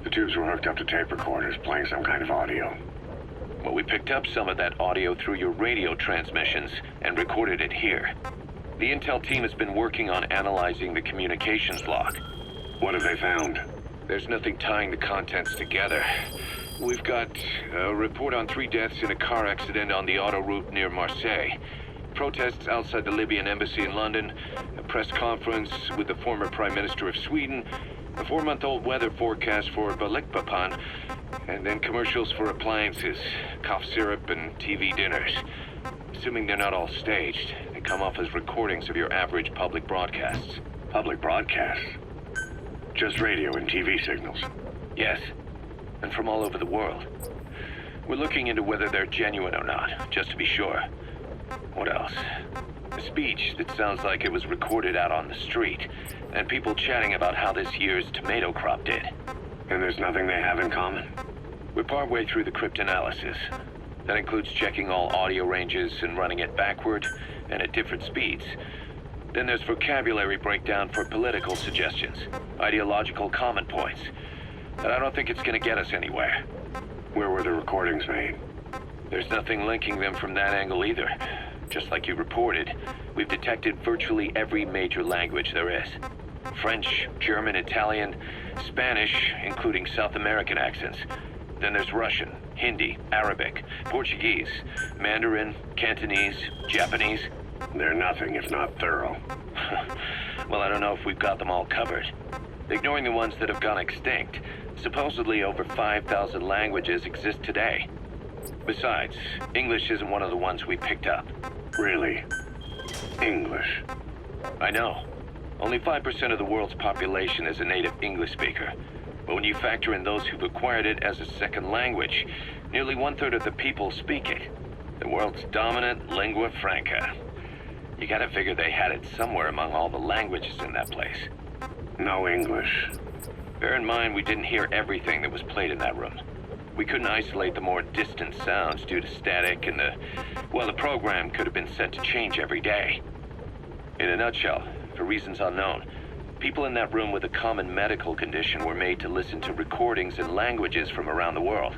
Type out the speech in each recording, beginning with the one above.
The tubes were hooked up to tape recorders, playing some kind of audio. Well, we picked up some of that audio through your radio transmissions and recorded it here. The intel team has been working on analyzing the communications log. What have they found? There's nothing tying the contents together. We've got a report on 3 deaths in a car accident on the autoroute near Marseille. Protests outside the Libyan embassy in London, a press conference with the former Prime Minister of Sweden, a 4-month-old weather forecast for Balikpapan, and then commercials for appliances, cough syrup, and TV dinners. Assuming they're not all staged, they come off as recordings of your average public broadcasts. Public broadcasts? Just radio and TV signals? Yes, and from all over the world. We're looking into whether they're genuine or not, just to be sure. What else? A speech that sounds like it was recorded out on the street, and people chatting about how this year's tomato crop did. And there's nothing they have in common? We're partway through the cryptanalysis. That includes checking all audio ranges and running it backward and at different speeds. Then there's vocabulary breakdown for political suggestions, ideological comment points. But I don't think it's gonna get us anywhere. Where were the recordings made? There's nothing linking them from that angle either. Just like you reported, we've detected virtually every major language there is. French, German, Italian, Spanish, including South American accents. Then there's Russian, Hindi, Arabic, Portuguese, Mandarin, Cantonese, Japanese. They're nothing if not thorough. Well, I don't know if we've got them all covered. Ignoring the ones that have gone extinct, supposedly over 5,000 languages exist today. Besides, English isn't one of the ones we picked up. Really? English? I know. Only 5% of the world's population is a native English speaker. But when you factor in those who've acquired it as a second language, nearly 1/3 of the people speak it. The world's dominant lingua franca. You gotta figure they had it somewhere among all the languages in that place. No English. Bear in mind, we didn't hear everything that was played in that room. We couldn't isolate the more distant sounds due to static, and the program could have been set to change every day. In a nutshell, for reasons unknown, people in that room with a common medical condition were made to listen to recordings in languages from around the world.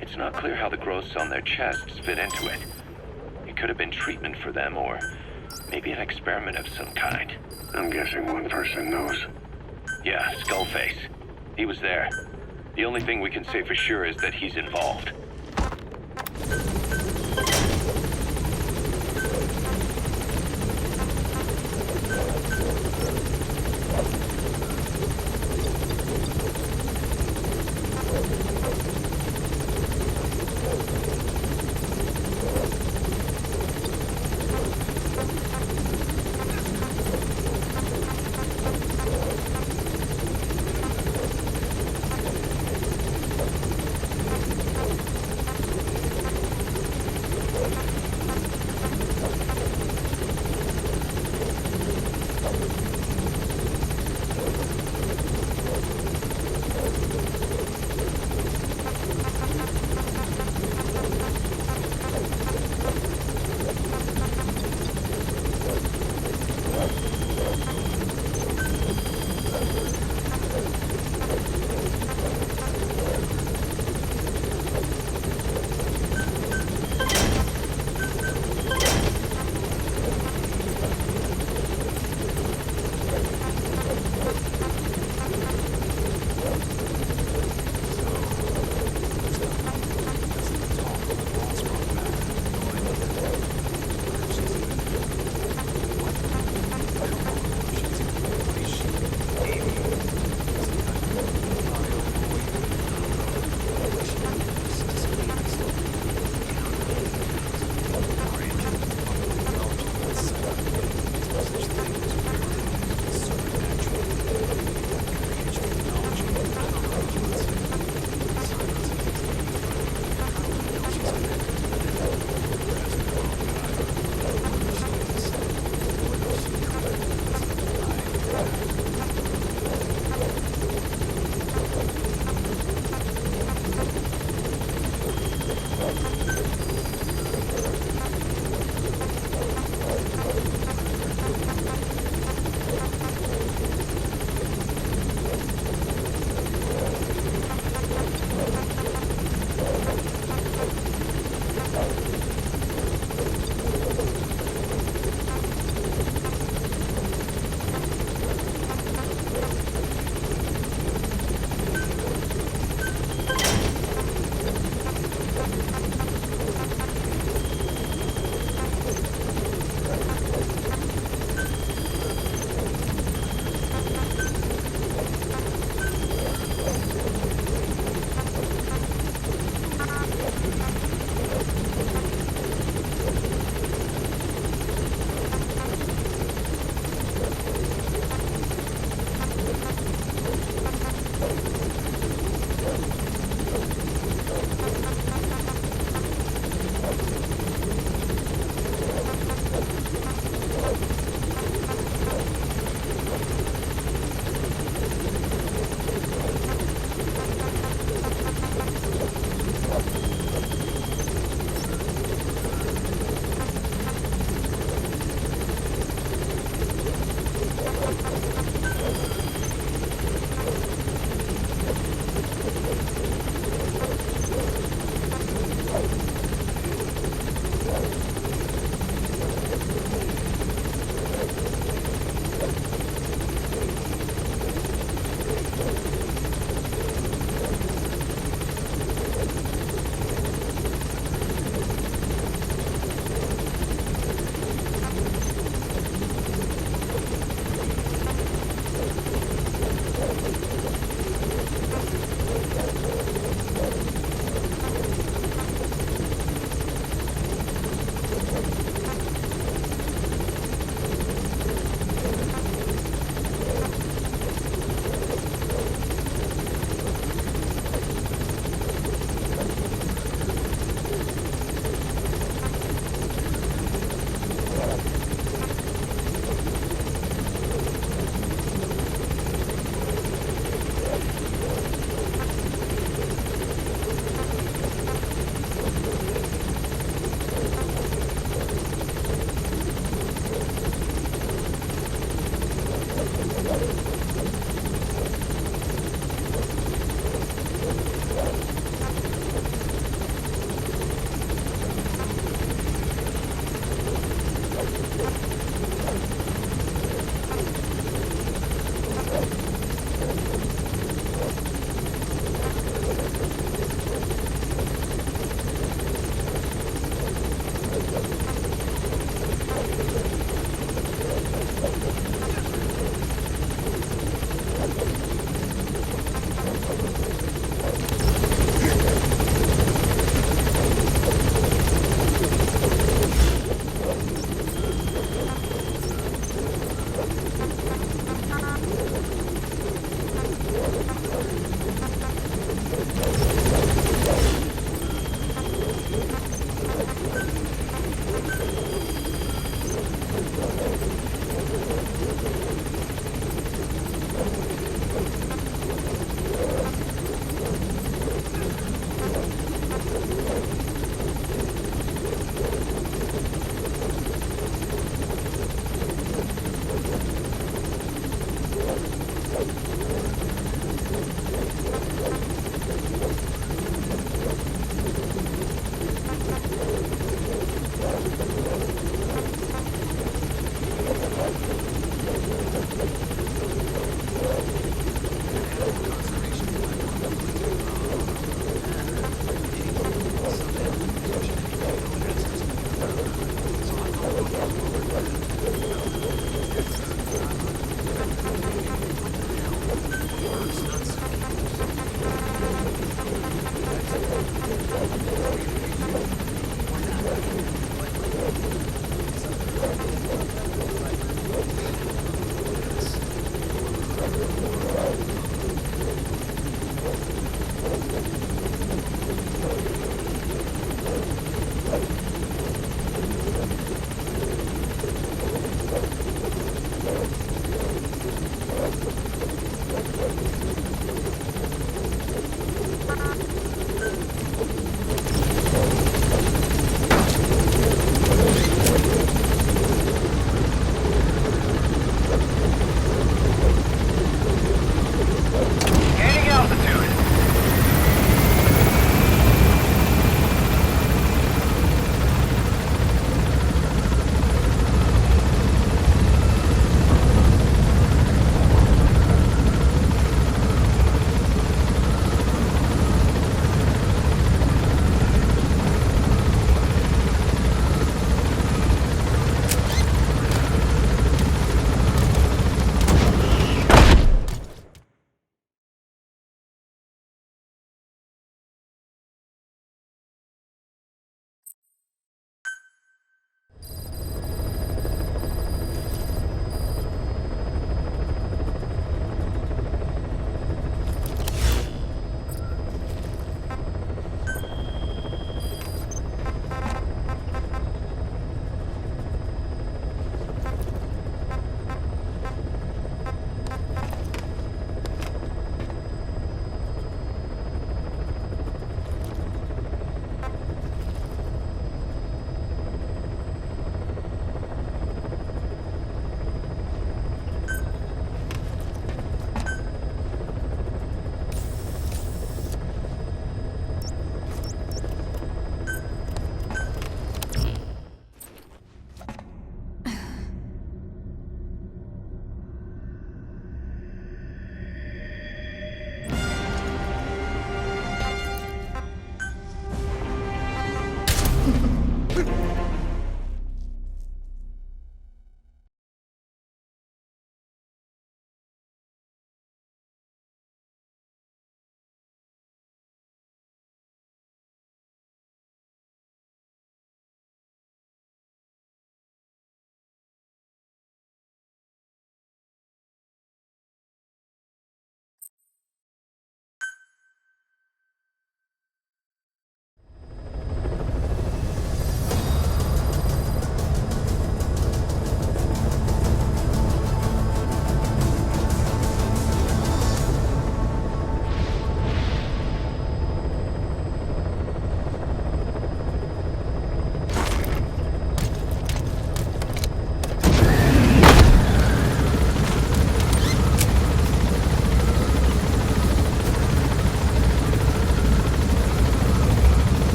It's not clear how the growths on their chests fit into it. It could have been treatment for them, or maybe an experiment of some kind. I'm guessing one person knows. Yeah, Skullface. He was there. The only thing we can say for sure is that he's involved.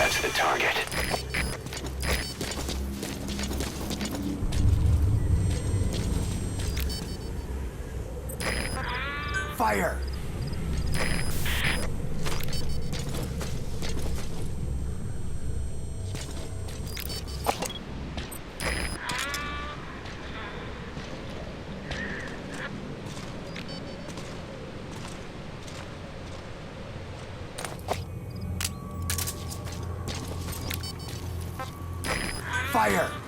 That's the target. Fire! Fire!